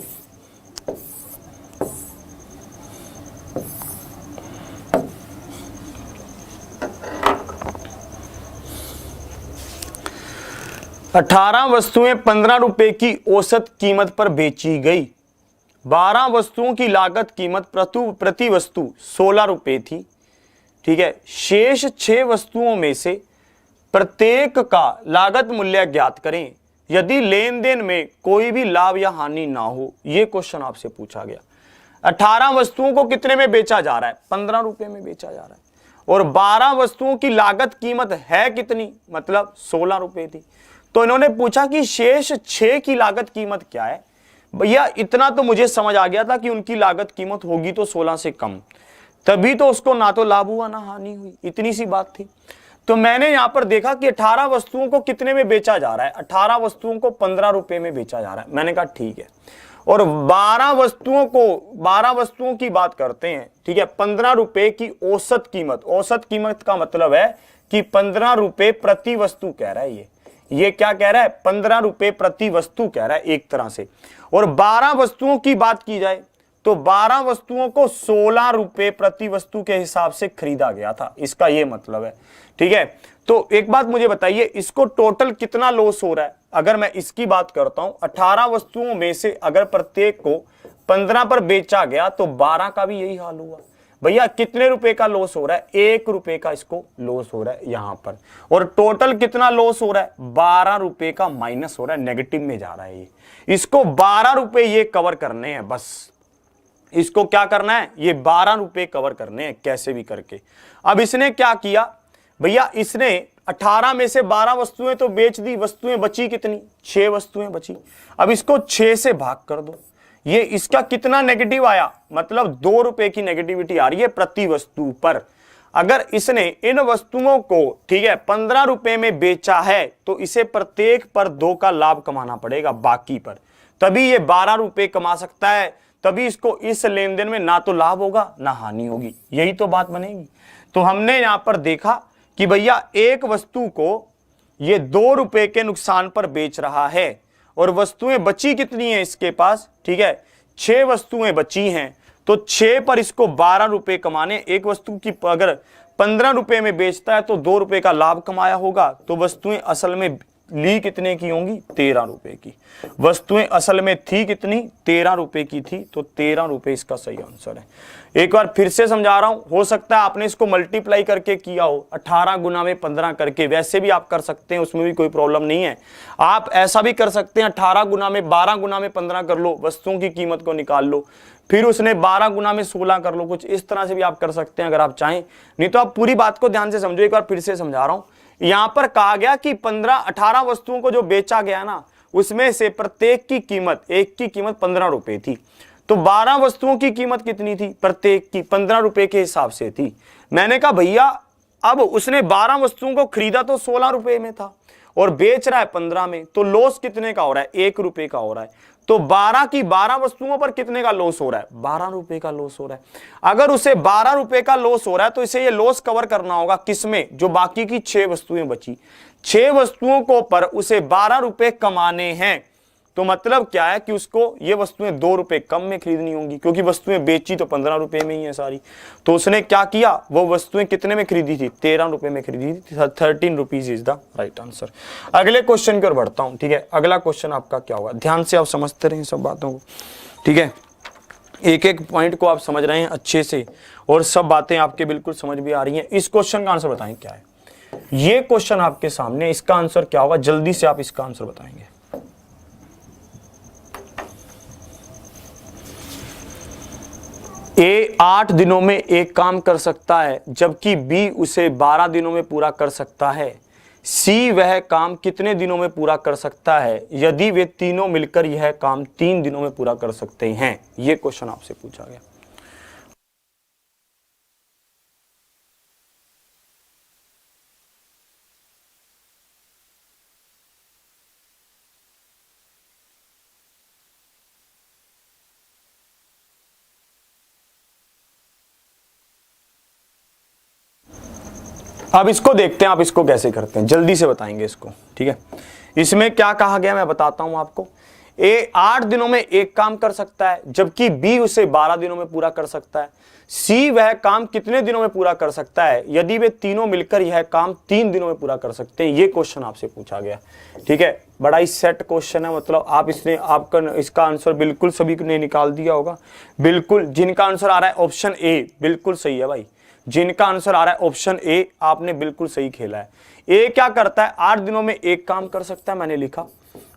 अठारह वस्तुएं 15 रुपए की औसत कीमत पर बेची गई। 12 वस्तुओं की लागत कीमत प्रति वस्तु 16 रुपए थी, ठीक है। शेष 6 वस्तुओं में से प्रत्येक का लागत मूल्य ज्ञात करें यदि लेन देन में कोई भी लाभ या हानि ना हो। यह क्वेश्चन आपसे पूछा गया। 18 वस्तुओं को कितने में बेचा जा रहा है, 15 रुपए में बेचा जा रहा है, और 12 वस्तुओं की लागत कीमत है कितनी, मतलब 16 रुपए थी। तो इन्होंने पूछा कि शेष 6 की लागत कीमत क्या है। भैया इतना तो मुझे समझ आ गया था कि उनकी लागत कीमत होगी तो 16 से कम, तभी तो उसको ना तो लाभ हुआ ना हानि हुई, इतनी सी बात थी। तो मैंने यहां पर देखा कि 18 वस्तुओं को कितने में बेचा जा रहा है, 18 वस्तुओं को 15 रुपए में बेचा जा रहा है। मैंने कहा ठीक है, और 12 वस्तुओं की बात करते हैं, ठीक है। 15 रुपए की औसत कीमत का मतलब है कि 15 रुपए प्रति वस्तु कह रहा है। ये क्या कह रहा है, 15 रुपए प्रति वस्तु कह रहा है एक तरह से। और 12 वस्तुओं की बात की जाए तो 12 वस्तुओं को 16 रुपए प्रति वस्तु के हिसाब से खरीदा गया था, इसका यह मतलब है, ठीक है। तो एक बात मुझे बताइए, इसको टोटल कितना लॉस हो रहा है। अगर मैं इसकी बात करता हूं, 18 वस्तुओं में से अगर प्रत्येक को 15 पर बेचा गया तो 12 का भी यही हाल हुआ। भैया कितने रुपए का लॉस हो रहा है, 1 रुपए का इसको लॉस हो रहा है यहां पर। और टोटल कितना लॉस हो रहा है, 12 रुपए का माइनस हो रहा है, नेगेटिव में जा रहा है ये। इसको 12 रुपए ये कवर करने हैं, बस इसको क्या करना है, ये 12 रुपए कवर करने हैं कैसे भी करके। अब इसने क्या किया भैया, इसने 18 में से 12 वस्तुएं तो बेच दी, वस्तुएं बची कितनी, 6 वस्तुएं बची। अब इसको 6 से भाग कर दो, ये इसका कितना नेगेटिव आया, मतलब 2 रुपए की नेगेटिविटी आ रही है प्रति वस्तु पर। अगर इसने इन वस्तुओं को ठीक है 15 रुपए में बेचा है तो इसे प्रत्येक पर 2 का लाभ कमाना पड़ेगा बाकी पर, तभी ये 12 रुपए कमा सकता है, तभी इसको इस लेन देन में ना तो लाभ होगा ना हानि होगी, यही तो बात बनेगी। तो हमने यहां पर देखा कि भैया एक वस्तु को ये 2 रुपए के नुकसान पर बेच रहा है और वस्तुएं बची कितनी है इसके पास, ठीक है 6 वस्तुएं बची हैं, तो 6 पर इसको 12 रुपए कमाने। एक वस्तु की अगर 15 रुपए में बेचता है तो 2 रुपए का लाभ कमाया होगा, तो वस्तुएं असल में ली कितने की होंगी, 13 रुपए की। वस्तुएं असल में थी कितनी, 13 रुपए की थी, तो 13 रुपए इसका सही आंसर है। एक बार फिर से समझा रहा हूं, हो सकता है आपने इसको मल्टीप्लाई करके किया हो 18 गुना में 15 करके, वैसे भी आप कर सकते हैं, उसमें भी कोई प्रॉब्लम नहीं है। आप ऐसा भी कर सकते हैं 18 गुना में 12 गुना में 15 कर लो, वस्तुओं की कीमत को निकाल लो, फिर उसने 12 गुना में 16 कर लो, कुछ इस तरह से भी आप कर सकते हैं अगर आप चाहें। नहीं तो आप पूरी बात को ध्यान से समझो, एक बार फिर से समझा रहा हूं। यहां पर कहा गया कि 18 वस्तुओं को जो बेचा गया ना, उसमें से प्रत्येक की कीमत, एक की कीमत 15 रुपए थी, तो 12 वस्तुओं की कीमत कितनी थी, प्रत्येक की 15 रुपए के हिसाब से थी। मैंने कहा भैया अब उसने 12 वस्तुओं को खरीदा तो 16 रुपए में था और बेच रहा है 15 में, तो लॉस कितने का हो रहा है, 1 रुपए का हो रहा है। तो 12 की 12 वस्तुओं पर कितने का लॉस हो रहा है, 12 रुपए का लॉस हो रहा है। अगर उसे 12 रुपए का लॉस हो रहा है तो इसे ये लॉस कवर करना होगा किसमें, जो बाकी की 6 वस्तुएं बची, 6 वस्तुओं को पर उसे 12 रुपए कमाने हैं। तो मतलब क्या है कि उसको ये वस्तुएं 2 रुपए कम में खरीदनी होंगी, क्योंकि वस्तुएं बेची तो 15 रुपए में ही है सारी। तो उसने क्या किया, वो वस्तुएं कितने में खरीदी थी, 13 रुपए में खरीदी थी। 13 rupees is the right answer. अगले क्वेश्चन की ओर बढ़ता हूं, ठीक है। अगला क्वेश्चन आपका क्या होगा, ध्यान से आप समझते रहे सब बातों को, ठीक है। एक एक पॉइंट को आप समझ रहे हैं अच्छे से और सब बातें आपके बिल्कुल समझ भी आ रही हैं। इस क्वेश्चन का आंसर बताएं क्या है, ये क्वेश्चन आपके सामने, इसका आंसर क्या होगा, जल्दी से आप इसका आंसर बताएंगे। ए 8 दिनों में एक काम कर सकता है जबकि बी उसे 12 दिनों में पूरा कर सकता है। सी वह काम कितने दिनों में पूरा कर सकता है यदि वे तीनों मिलकर यह काम 3 दिनों में पूरा कर सकते हैं। यह क्वेश्चन आपसे पूछा गया। अब इसको देखते हैं आप इसको कैसे करते हैं, जल्दी से बताएंगे इसको, ठीक है। इसमें क्या कहा गया मैं बताता हूं आपको। ए 8 दिनों में एक काम कर सकता है जबकि बी उसे 12 दिनों में पूरा कर सकता है। सी वह काम कितने दिनों में पूरा कर सकता है यदि वे तीनों मिलकर यह काम 3 दिनों में पूरा कर सकते हैं। ये क्वेश्चन आपसे पूछा गया, ठीक है। बड़ा ही सेट क्वेश्चन है, मतलब आप इसने आपका इसका आंसर बिल्कुल सभी ने निकाल दिया होगा। बिल्कुल जिनका आंसर आ रहा है ऑप्शन ए बिल्कुल सही है भाई, जिनका आंसर आ रहा है ऑप्शन ए, आपने बिल्कुल सही खेला है। ए क्या करता है, 8 दिनों में एक काम कर सकता है, मैंने लिखा।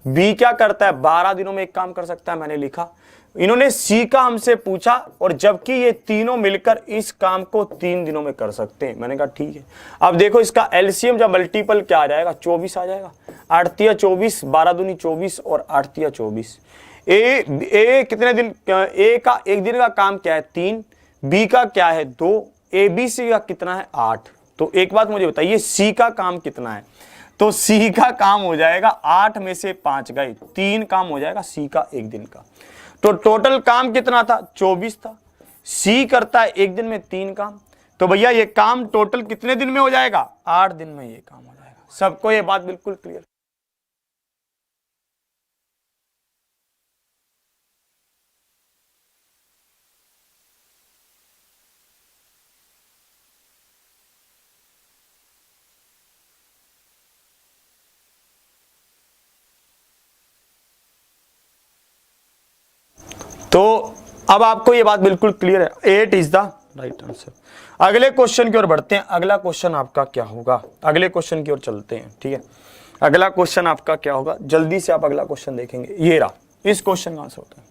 बी क्या करता है, 12 दिनों में एक काम कर सकता है, मैंने लिखा। इन्होंने सी का हमसे पूछा और जबकि ये तीनों मिलकर इस काम को 3 दिनों में कर सकते हैं, मैंने कहा ठीक है। अब देखो इसका एलसीएम जब मल्टीपल क्या आ जाएगा, 24 आ जाएगा। 8 तिया 24, 12 दूनी 24 और 8 तिया 24। ए कितने दिन, ए का एक दिन का काम क्या है 3, बी का क्या है 2, ए बी सी का कितना है 8। तो एक बात मुझे बताइए सी का काम कितना है, तो सी का काम हो जाएगा 8 में से 5 गए, 3 काम हो जाएगा सी का एक दिन का। तो टोटल काम कितना था, 24 था। सी करता है एक दिन में 3 काम, तो भैया ये काम टोटल कितने दिन में हो जाएगा, 8 दिन में ये काम हो जाएगा। सबको ये बात बिल्कुल क्लियर। तो अब आपको ये बात बिल्कुल क्लियर है, 8 इज द राइट आंसर। अगले क्वेश्चन की ओर बढ़ते हैं। अगला क्वेश्चन आपका क्या होगा, अगले क्वेश्चन की ओर चलते हैं। ठीक है, अगला क्वेश्चन आपका क्या होगा, जल्दी से आप अगला क्वेश्चन देखेंगे। ये रहा, इस क्वेश्चन का आंसर होता है।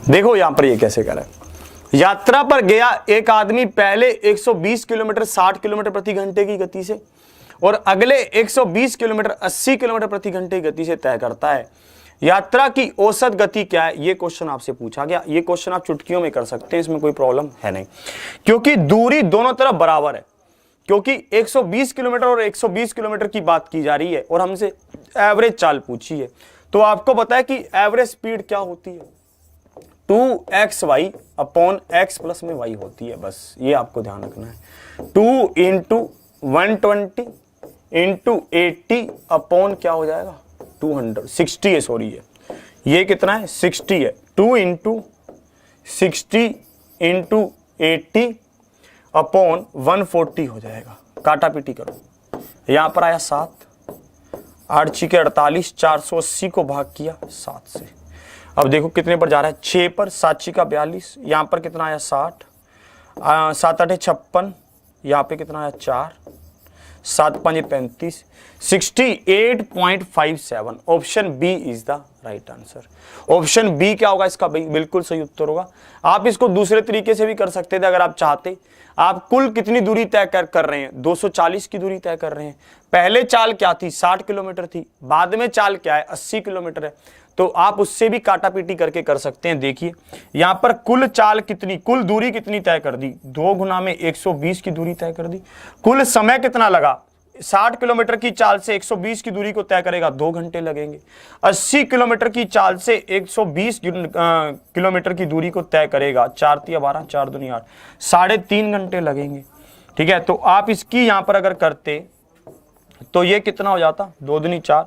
देखो यहां पर ये कैसे कह रहा है, यात्रा पर गया एक आदमी पहले 120 किलोमीटर 60 किलोमीटर प्रति घंटे की गति से और अगले 120 किलोमीटर 80 किलोमीटर प्रति घंटे की गति से तय करता है। यात्रा की औसत गति क्या है, ये क्वेश्चन आपसे पूछा गया। ये क्वेश्चन आप चुटकियों में कर सकते हैं, इसमें कोई प्रॉब्लम है नहीं, क्योंकि दूरी दोनों तरफ बराबर है। क्योंकि 120 किलोमीटर और 120 किलोमीटर की बात की जा रही है और हमसे एवरेज चाल पूछी है, तो आपको पता है कि एवरेज स्पीड क्या होती है, 2xy अपॉन x प्लस में y होती है। बस ये आपको ध्यान रखना है। 2 इंटू 120 इंटू 80 अपॉन क्या हो जाएगा 260 है, सॉरी ये कितना है 60 है। 2 इंटू 60 इंटू 80 अपॉन 140 हो जाएगा। काटा पीटी करो, यहां पर आया 7, 8 6 48, 480 को भाग किया 7 से। अब देखो कितने पर जा रहा है, 6 पर, 7 6 42, यहाँ पर कितना आया 60, 7 8 56, यहाँ पे कितना आया 4, 7 5 35, 68.57। Option B is the right answer. Option B क्या होगा इसका, बिल्कुल सही उत्तर होगा। आप इसको दूसरे तरीके से भी कर सकते थे अगर आप चाहते। आप कुल कितनी दूरी तय कर रहे हैं, 240 की दूरी तय कर रहे हैं। पहले चाल क्या थी 60 किलोमीटर थी, बाद में चाल क्या है 80 किलोमीटर है, तो आप उससे भी काटापीटी करके कर सकते हैं। देखिए यहां पर कुल चाल कितनी, कुल दूरी कितनी तय कर दी, 2 गुना में 120 की दूरी तय कर दी। कुल समय कितना लगा, 60 किलोमीटर की चाल से 120 की दूरी को तय करेगा 2 घंटे लगेंगे। 80 किलोमीटर की चाल से 120 किलोमीटर की दूरी को तय करेगा 4 3 12 4 2 8, 3.5 घंटे लगेंगे। ठीक है, तो आप इसकी यहां पर अगर करते तो ये कितना हो जाता, 2 दूनी 4,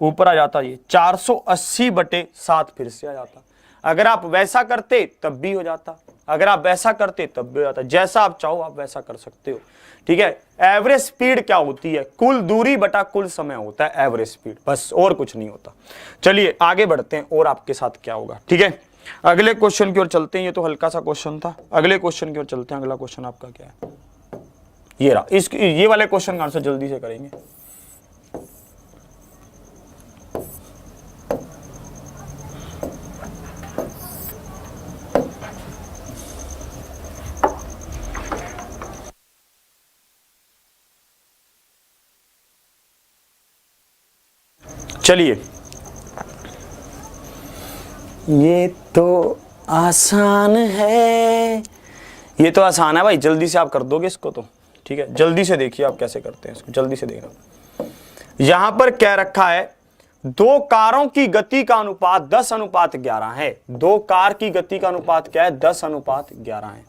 ऊपर आ जाता ये 480/7 फिर से आ जाता। अगर आप वैसा करते तब भी हो जाता, अगर आप वैसा करते तब भी हो जाता। जैसा आप चाहो आप वैसा कर सकते हो। ठीक है, एवरेज स्पीड क्या होती है, कुल दूरी बटा कुल समय होता है एवरेज स्पीड, बस और कुछ नहीं होता। चलिए आगे बढ़ते हैं और आपके साथ क्या होगा। ठीक है, अगले क्वेश्चन की ओर चलते हैं। ये तो हल्का सा क्वेश्चन था, अगले क्वेश्चन की ओर चलते हैं। अगला क्वेश्चन आपका क्या है, ये रहा। ये वाले क्वेश्चन का आंसर जल्दी से करेंगे। चलिए, ये तो आसान है, ये तो आसान है भाई, जल्दी से आप कर दोगे इसको तो। ठीक है, जल्दी से देखिए आप कैसे करते हैं इसको, जल्दी से देखना। यहां पर क्या रखा है, 2 कारों की गति का अनुपात 10:11 है। 2 कार की गति का अनुपात क्या है, 10:11 है।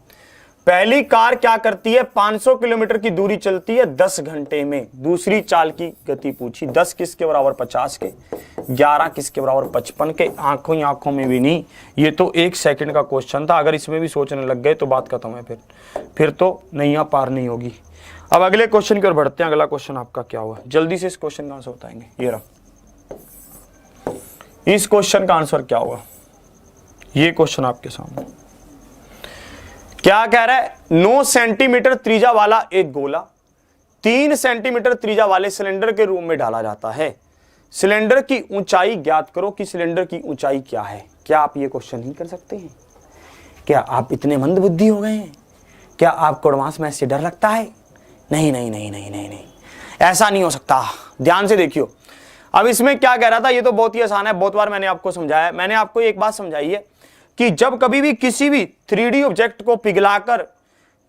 पहली कार क्या करती है, 500 किलोमीटर की दूरी चलती है 10 घंटे में। दूसरी चाल की गति पूछी, 10 किसके बराबर 50 के, 11 किसके बराबर 55 के। आंखों ही आंखों में भी नहीं, ये तो 1 सेकंड का क्वेश्चन था। अगर इसमें भी सोचने लग गए तो बात खत्म है, फिर तो नैया पार नहीं होगी। अब अगले क्वेश्चन की ओर बढ़ते हैं। अगला क्वेश्चन आपका क्या हुआ, जल्दी से इस क्वेश्चन का आंसर बताएंगे। ये रहा, इस क्वेश्चन का आंसर क्या हुआ, ये क्वेश्चन आपके सामने क्या कह रहा है। 9 सेंटीमीटर त्रिज्या वाला एक गोला 3 सेंटीमीटर त्रिज्या वाले सिलेंडर के रूप में डाला जाता है। सिलेंडर की ऊंचाई ज्ञात करो कि सिलेंडर की ऊंचाई क्या है। क्या आप ये क्वेश्चन नहीं कर सकते हैं? क्या आप इतने मंदबुद्धि हो गए हैं? क्या आपको एडवांस मैथ से डर लगता है? नहीं नहीं नहीं नहीं नहीं नहीं, ऐसा नहीं हो सकता। ध्यान से देखियो, अब इसमें क्या कह रहा था, ये तो बहुत ही आसान है, बहुत बार मैंने आपको समझाया। मैंने आपको एक बात समझाई है कि जब कभी भी किसी भी 3D ऑब्जेक्ट को पिघलाकर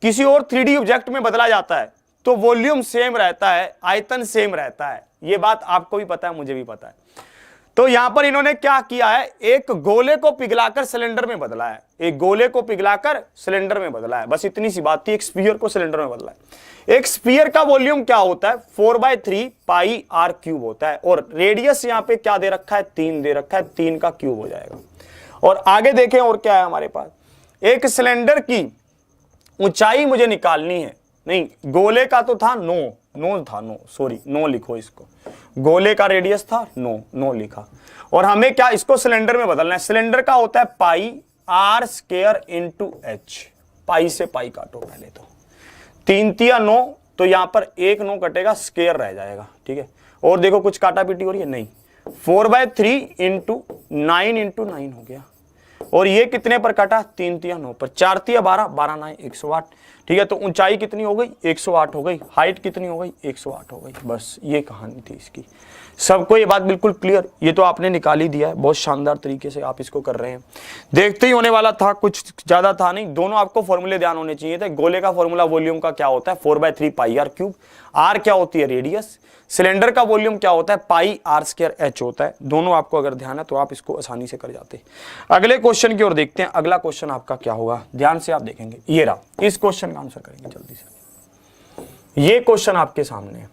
किसी और 3D ऑब्जेक्ट में बदला जाता है तो वॉल्यूम सेम रहता है, आयतन सेम रहता है। ये बात आपको भी पता है, मुझे भी पता है। तो यहां पर इन्होंने क्या किया है, एक गोले को पिघलाकर सिलेंडर में बदला है, एक गोले को पिघलाकर सिलेंडर में बदला है, बस इतनी सी बात थी। एक स्फीयर को सिलेंडर में बदला है। एक स्फीयर का वॉल्यूम क्या होता है, 4/3 पाई आर क्यूब होता है, और रेडियस यहां पे क्या दे रखा है, 3 दे रखा है, 3 का क्यूब हो जाएगा। और आगे देखें और क्या है हमारे पास, एक सिलेंडर की ऊंचाई मुझे निकालनी है, नहीं गोले का तो था 9 था, 9 सॉरी 9 लिखो इसको, गोले का रेडियस था 9 लिखा, और हमें क्या इसको सिलेंडर में बदलना है। सिलेंडर का होता है पाई आर स्क्वायर इंटू एच, पाई से पाई काटो पहले तो, 3 तिया 9, तो यहां पर एक 9 कटेगा, स्क्वायर रह जाएगा, ठीक है। और देखो कुछ काटा पीटी हो रही है, नहीं, 4/3 इंटू 9 इंटू 9 हो गया, और ये कितने पर कटा, 3 तिया 9 पर, 4 तिया 12, 12 9 108, ठीक है। तो ऊंचाई कितनी हो गई, 108 हो गई, हाइट कितनी हो गई, 108 हो गई, बस ये कहानी थी इसकी। सबको ये बात बिल्कुल क्लियर, ये तो आपने निकाल ही दिया है, बहुत शानदार तरीके से आप इसको कर रहे हैं, देखते ही होने वाला था, कुछ ज्यादा था नहीं। दोनों आपको फॉर्मूले ध्यान होने चाहिए थे। गोले का फॉर्मूला वॉल्यूम का क्या होता है, 4/3 पाई आर क्यूब, आर क्या होती है रेडियस, सिलेंडर का वॉल्यूम क्या होता है, पाई आर स्क्वायर एच होता है। दोनों आपको अगर ध्यान है तो आप इसको आसानी से कर जाते। अगले क्वेश्चन की ओर देखते हैं। अगला क्वेश्चन आपका क्या होगा, ध्यान से आप देखेंगे, ये रहा, इस क्वेश्चन का आंसर करेंगे जल्दी से। ये क्वेश्चन आपके सामने है,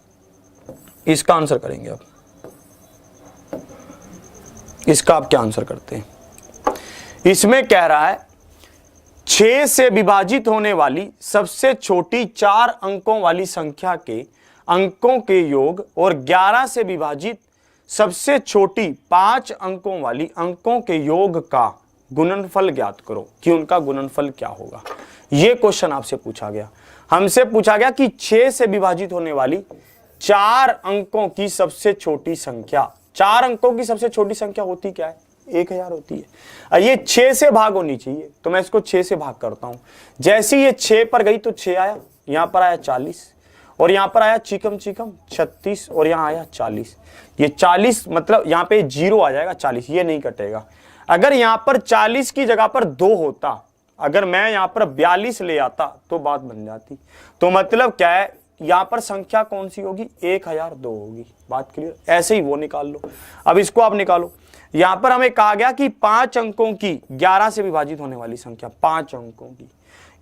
इसका आंसर करेंगे आप। इसका आप क्या आंसर करते हैं, इसमें कह रहा है 6 से विभाजित होने वाली सबसे छोटी 4 अंकों वाली संख्या के अंकों के योग और 11 से विभाजित सबसे छोटी 5 अंकों वाली अंकों के योग का गुणनफल ज्ञात करो कि उनका गुणनफल क्या होगा। यह क्वेश्चन आपसे पूछा गया, हमसे पूछा गया कि 6 से विभाजित होने वाली 4 अंकों की सबसे छोटी संख्या, 4 अंकों की सबसे छोटी संख्या होती क्या है, 1000 होती है। ये 6 से भाग होनी चाहिए, तो मैं इसको 6 से भाग करता हूं। जैसे ये 6 पर गई तो 6 आया, यहां पर आया 40, और यहां पर आया चिकम 36, और यहां आया 40। ये 40 मतलब यहां पे 0 आ जाएगा, 40 ये नहीं कटेगा। अगर यहां पर 40 की जगह पर 2 होता, अगर मैं यहां पर 42 ले आता तो बात बन जाती। तो मतलब क्या है, यहां पर संख्या कौन सी होगी, 1002 होगी। बात क्लियर, ऐसे ही वो निकाल लो। अब इसको आप निकालो, यहां पर हमें कहा गया कि 5 अंकों की 11 से विभाजित होने वाली संख्या, 5 अंकों की,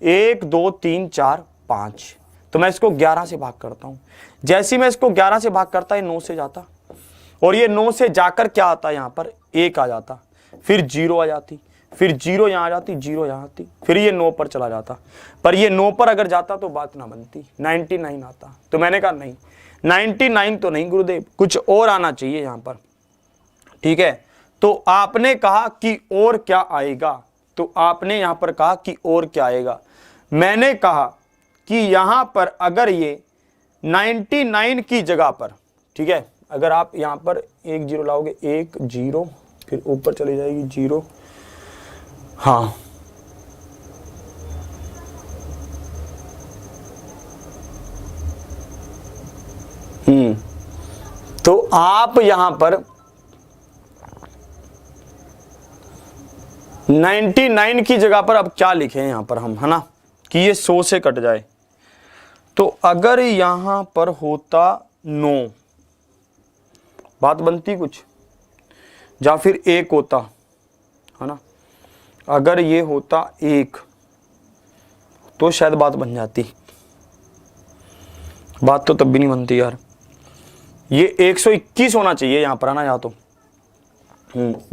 1 2 3 4 5, तो मैं इसको 11 से भाग करता हूं। जैसे ही मैं इसको 11 से भाग करता, ये 9 से जाता, और ये 9 से जाकर क्या आता, यहां पर 1 आ जाता, फिर 0 आ जाती, फिर 0 यहां आ जाती, 0 यहां आती, फिर ये 9 पर चला जाता। पर ये 9 पर अगर जाता तो बात ना बनती, 99 आता। तो मैंने कहा नहीं, 99 तो नहीं गुरुदेव, कुछ और आना चाहिए यहां पर, ठीक है। तो आपने कहा कि और क्या आएगा, तो आपने यहां पर कहा कि और क्या आएगा। मैंने कहा कि यहां पर अगर ये 99 की जगह पर, ठीक है, अगर आप यहां पर 1 0 लाओगे, 1 0, फिर ऊपर चली जाएगी 0, हाँ, तो आप यहां पर 99 की जगह पर अब क्या लिखें यहां पर हम, है ना, कि ये 100 से कट जाए। तो अगर यहां पर होता 9, बात बनती कुछ, या फिर 1 होता, है ना, अगर ये होता 1 तो शायद बात बन जाती, बात तो तब भी नहीं बनती यार। ये 121 होना चाहिए यहां पर, है ना, या तो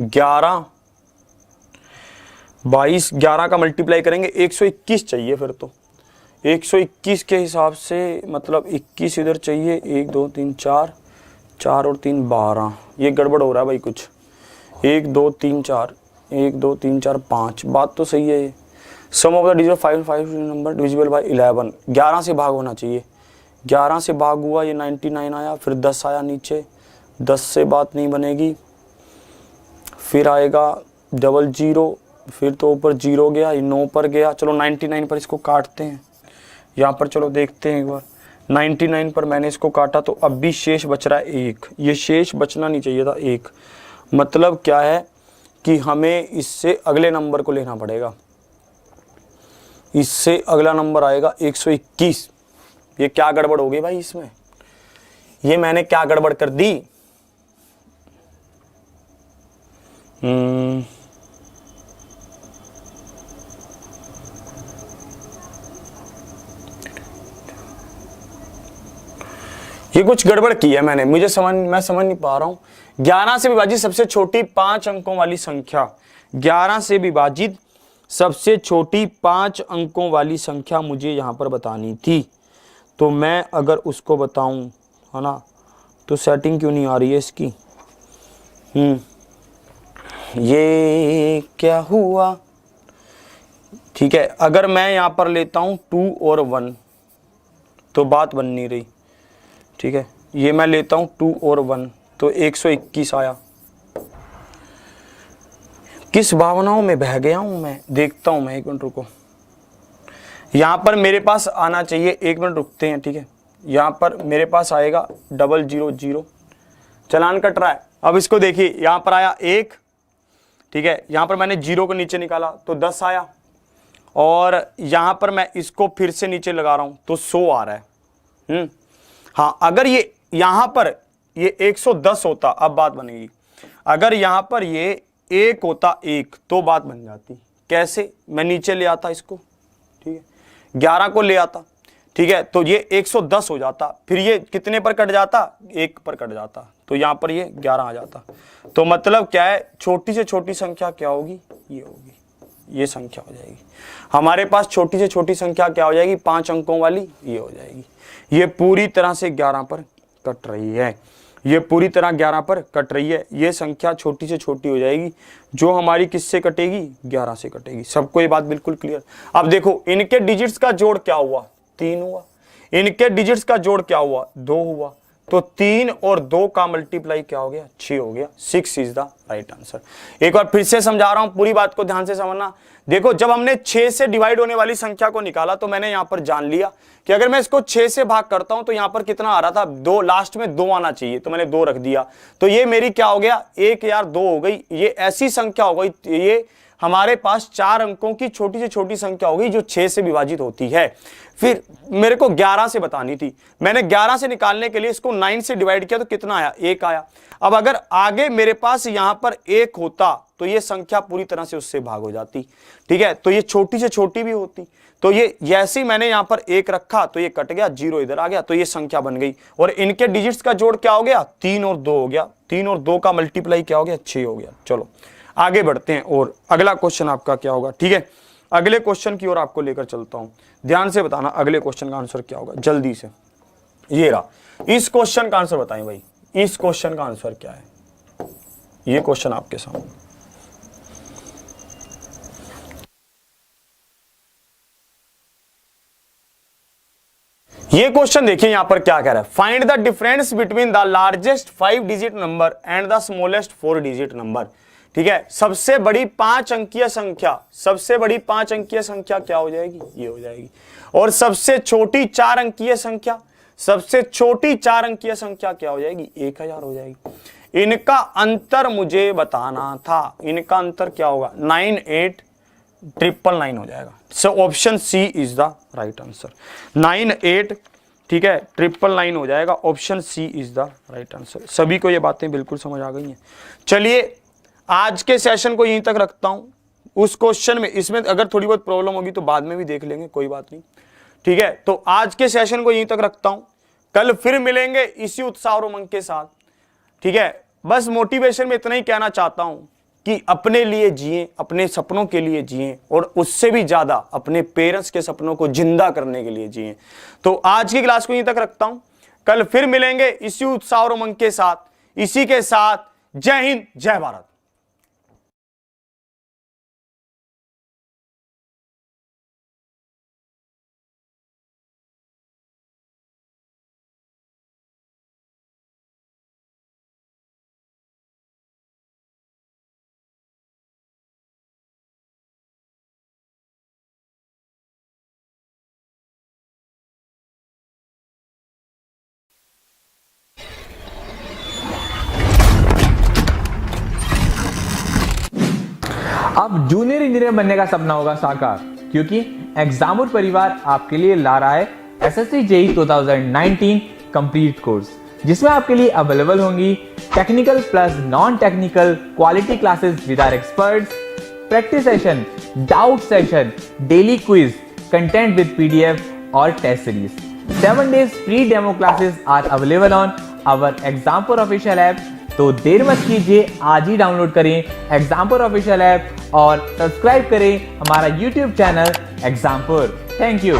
11 22 11 का मल्टीप्लाई करेंगे 121 चाहिए, फिर तो 121 के हिसाब से मतलब 21 इधर चाहिए, 1 2 3 4, 4 और 3 12, ये गड़बड़ हो रहा है भाई कुछ, 1 2 3 4, 1 2 3 4 5, बात तो सही है। Sum of the digit 5 number divisible by 11, 11 से भाग होना चाहिए, 11 से भाग हुआ, ये 99 आया, फिर 10 आया नीचे, 10 से बात नहीं बनेगी, फिर आएगा 00, फिर तो ऊपर 0 गया, ये 9 पर गया, चलो 99 पर इसको काटते हैं यहाँ पर, चलो देखते हैं एक बार। 99 पर मैंने इसको काटा तो अब भी शेष बच रहा है 1, ये शेष बचना नहीं चाहिए था 1। मतलब क्या है कि हमें इससे अगले नंबर को लेना पड़ेगा, इससे अगला नंबर आएगा 121। ये क्या गड़बड़ हो गई भाई इसमें, ये मैंने क्या गड़बड़ कर दी, ये कुछ गड़बड़ की है मैंने, मैं समझ नहीं पा रहा हूं। 11 से विभाजित सबसे छोटी 5 अंकों वाली संख्या, 11 से विभाजित सबसे छोटी 5 अंकों वाली संख्या मुझे यहां पर बतानी थी। तो मैं अगर उसको बताऊं, है ना, तो सेटिंग क्यों नहीं आ रही है इसकी? ये क्या हुआ? ठीक है, अगर मैं यहां पर लेता हूं 2 और 1 तो बात बन नहीं रही। ठीक है, ये मैं लेता हूं 2 और 1 तो 121 आया। किस भावनाओं में बह गया हूं मैं, देखता हूं मैं, 1 मिनट रुको। यहां पर मेरे पास आना चाहिए, 1 मिनट रुकते हैं। ठीक है, यहां पर मेरे पास आएगा 000, चलान कट रहा है। अब इसको देखिए, यहां पर आया 1, ठीक है, यहां पर मैंने 0 को नीचे निकाला तो 10 आया, और यहां पर मैं इसको फिर से नीचे लगा रहा हूं तो 100 आ रहा है। हाँ, अगर ये यहां पर ये 110 होता, अब बात बनेगी। अगर यहां पर ये 1 होता 1 तो बात बन जाती। कैसे? मैं नीचे ले आता इसको, ठीक है, 11 को ले आता, ठीक है, तो ये 110 हो जाता। फिर ये कितने पर कट जाता? 1 पर कट जाता, तो यहां पर ये 11 आ जाता। तो मतलब क्या है, छोटी से छोटी संख्या क्या होगी? ये होगी, ये संख्या हो जाएगी हमारे पास। छोटी से छोटी संख्या क्या हो जाएगी? 5 अंकों वाली, ये हो जाएगी। ये पूरी तरह से 11 पर कट रही है, ये पूरी तरह 11 पर कट रही है। ये संख्या छोटी से छोटी हो जाएगी, जो हमारी किससे कटेगी? 11 से कटेगी। सबको ये बात बिल्कुल क्लियर? अब देखो, इनके डिजिट्स का जोड़ क्या हुआ? 3 हुआ। इनके डिजिट्स का जोड़ क्या हुआ? 2 हुआ। तो 3 और 2 का मल्टीप्लाई क्या हो गया? 6 हो गया। 6 इज द राइट आंसर। एक बार फिर से समझा रहा हूं, पूरी बात को ध्यान से समझना। देखो, जब हमने 6 से डिवाइड होने वाली संख्या को निकाला तो मैंने यहां पर जान लिया कि अगर मैं इसको 6 से भाग करता हूं तो यहां पर कितना आ रहा था? 2, लास्ट में 2 आना चाहिए, तो मैंने 2 रख दिया। तो ये मेरी क्या हो गया? 1 यार 2 हो गई। ये ऐसी संख्या हो गई, ये हमारे पास 4 अंकों की छोटी से छोटी संख्या हो गई जो 6 से विभाजित होती है। फिर मेरे को 11 से बतानी थी, मैंने 11 से निकालने के लिए इसको 9 से डिवाइड किया तो कितना आया? 1 आया। अब अगर आगे मेरे पास यहां पर 1 होता तो ये संख्या पूरी तरह से उससे भाग हो जाती। ठीक है, तो ये छोटी से छोटी भी होती। तो ये जैसे ही मैंने यहां पर 1 रखा तो ये कट गया, 0 इधर आ गया, तो ये संख्या बन गई। और इनके डिजिट्स का जोड़ क्या हो गया? 3 और 2 हो गया। 3 और 2 का मल्टीप्लाई क्या हो गया? 6 हो गया। चलो आगे बढ़ते हैं, और अगला क्वेश्चन आपका क्या होगा? ठीक है, अगले क्वेश्चन की ओर आपको लेकर चलता हूं। ध्यान से बताना अगले क्वेश्चन का आंसर क्या होगा, जल्दी से। ये रहा, इस क्वेश्चन का आंसर बताएं भाई, इस क्वेश्चन का आंसर क्या है? ये क्वेश्चन आपके सामने। ये क्वेश्चन देखिए यहां पर क्या कह रहा है। Find the difference between the largest 5 digit number and the smallest 4 digit number. ठीक है, सबसे बड़ी 5 अंकीय संख्या, सबसे बड़ी 5 अंकीय संख्या क्या हो जाएगी? ये हो जाएगी। और सबसे छोटी 4 अंकीय संख्या, सबसे छोटी 4 अंकीय संख्या क्या हो जाएगी? 1000 हो जाएगी। इनका अंतर मुझे बताना था, इनका अंतर क्या होगा? 98,999 हो जाएगा। So option C is the right answer. 98, ठीक है, 999 हो जाएगा। Option C is the right answer. सभी को ये बातें बिल्कुल समझ आ गई हैं। चलिए आज के सेशन को यहीं तक रखता हूं। उस क्वेश्चन में, इसमें अगर थोड़ी बहुत प्रॉब्लम होगी तो बाद में भी देख लेंगे, कोई बात नहीं। ठीक है, तो आज के सेशन को यहीं तक रखता हूं। कल फिर मिलेंगे इसी उत्साह और उमंग के साथ। ठीक है, बस मोटिवेशन में इतना ही कहना चाहता हूं कि अपने लिए जिए, अपने सपनों के लिए जिए, और उससे भी ज्यादा अपने पेरेंट्स के सपनों को जिंदा करने के लिए जिए। तो आज की क्लास को यहीं तक रखता हूं। कल फिर मिलेंगे इसी उत्साह और उमंग के साथ। इसी के साथ जय हिंद, जय भारत। अब जूनियर इंजीनियर बनने का सपना होगा साकार, क्योंकि एग्जामुर परिवार आपके लिए ला रहा है एसएससी जेईई 2019 कंप्लीट कोर्स, जिसमें आपके लिए अवेलेबल होंगी technical plus non technical quality classes with our experts, practice session, doubt session, daily quiz, content with PDF और test series. 7 days free demo classes are available on our Exampur official app. तो देर मत कीजिए, आज ही download करें Exampur official app और subscribe करें हमारा YouTube channel Exampur. Thank you.